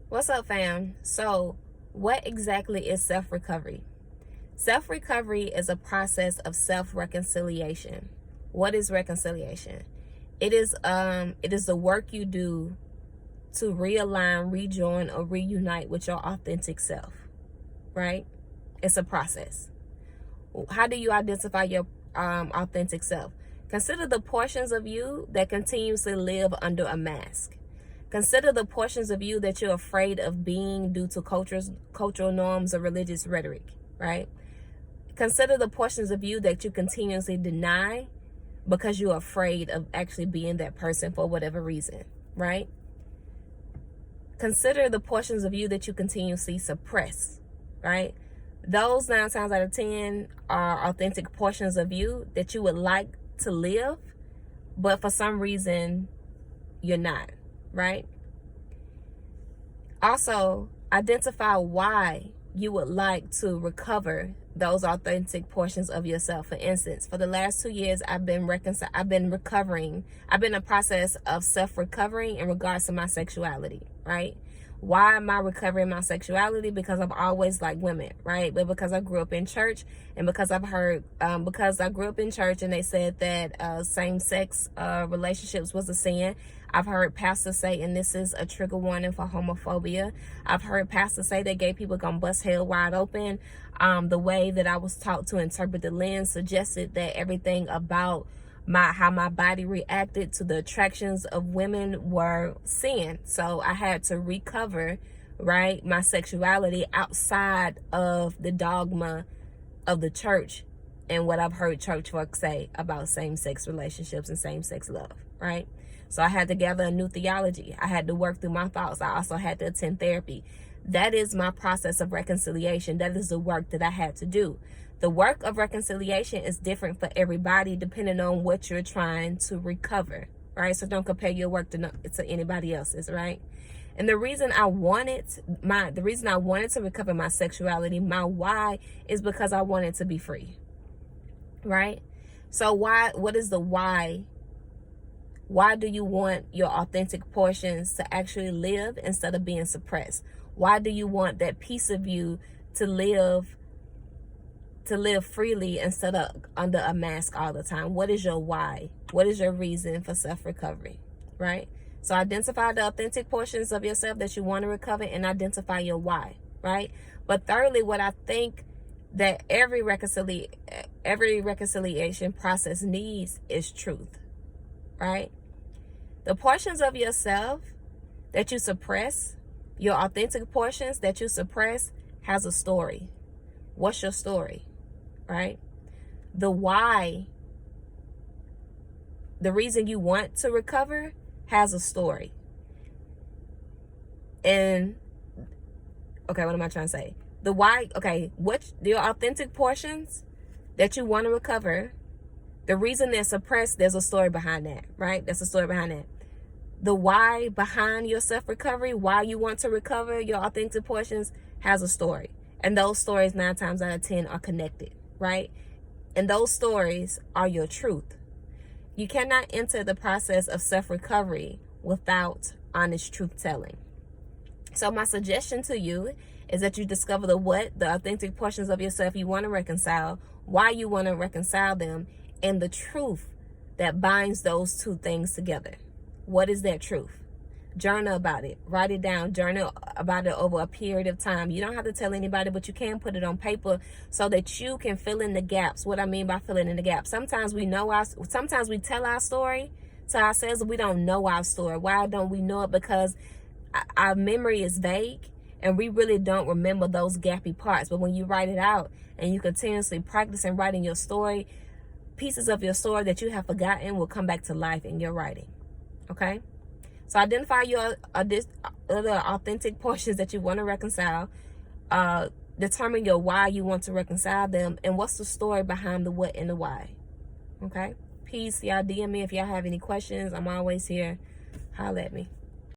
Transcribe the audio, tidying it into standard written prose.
What's up, fam? So, what exactly is self-recovery? Self-recovery is a process of self-reconciliation. What is reconciliation? It is the work you do to realign, rejoin, or reunite with your authentic self, right? It's a process. How do you identify your authentic self? Consider the portions of you that continuously live under a mask. Consider the portions of you that you're afraid of being due to cultural norms or religious rhetoric, right? Consider the portions of you that you continuously deny because you're afraid of actually being that person for whatever reason, right? Consider the portions of you that you continuously suppress, right? Those 9 times out of 10 are authentic portions of you that you would like to live, but for some reason you're not, right? Also, identify why you would like to recover those authentic portions of yourself. For instance, for the last 2 years, I've been recovering. I've been in a process of self-recovering in regards to my sexuality, right? Why am I recovering my sexuality? Because I've always liked women, right? But because I grew up in church, and because I've heard, because I grew up in church and they said that same-sex relationships was a sin. I've heard pastors say, and this is a trigger warning for homophobia, I've heard pastors say that gay people gonna bust hell wide open. The way that I was taught to interpret the lens suggested that everything about how my body reacted to the attractions of women were sin. So I had to recover, right, my sexuality outside of the dogma of the church and what I've heard church folks say about same-sex relationships and same-sex love, right? So I had to gather a new theology. I had to work through my thoughts. I also had to attend therapy. That is my process of reconciliation. That is the work that I had to do. The work of reconciliation is different for everybody depending on what you're trying to recover, right? So don't compare your work to anybody else's, right? And the reason I wanted to recover my sexuality, my why, is because I wanted to be free, right? So what is the why? Why do you want your authentic portions to actually live instead of being suppressed? Why do you want that piece of you to live freely instead of under a mask all the time? What is your why? What is your reason for self-recovery, right? So identify the authentic portions of yourself that you want to recover and identify your why, right? But thirdly, what I think that every reconciliation process needs is truth, right? The portions of yourself that you suppress, your authentic portions that you suppress, has a story. What's your story, right? The why, the reason you want to recover, has a story. And okay, what am I trying to say? The why, okay, what your authentic portions that you want to recover, the reason they're suppressed, there's a story behind that, right? There's a story behind that. The why behind your self-recovery, why you want to recover your authentic portions, has a story. And those stories 9 times out of 10 are connected, right? And those stories are your truth. You cannot enter the process of self-recovery without honest truth-telling. So my suggestion to you is that you discover the authentic portions of yourself you want to reconcile, why you want to reconcile them, and the truth that binds those two things together. What is that truth? Journal about it. Write it down. Journal about it over a period of time. You don't have to tell anybody, but you can put it on paper so that you can fill in the gaps. What I mean by filling in the gaps, sometimes we tell our story to ourselves, and we don't know our story. Why don't we know it? Because our memory is vague and we really don't remember those gappy parts. But when you write it out and you continuously practice in writing your story, pieces of your story that you have forgotten will come back to life in your writing. Okay? So identify your other authentic portions that you want to reconcile. Determine your why you want to reconcile them, and what's the story behind the what and the why. Okay? Peace. Y'all DM me if y'all have any questions. I'm always here. Holla at me.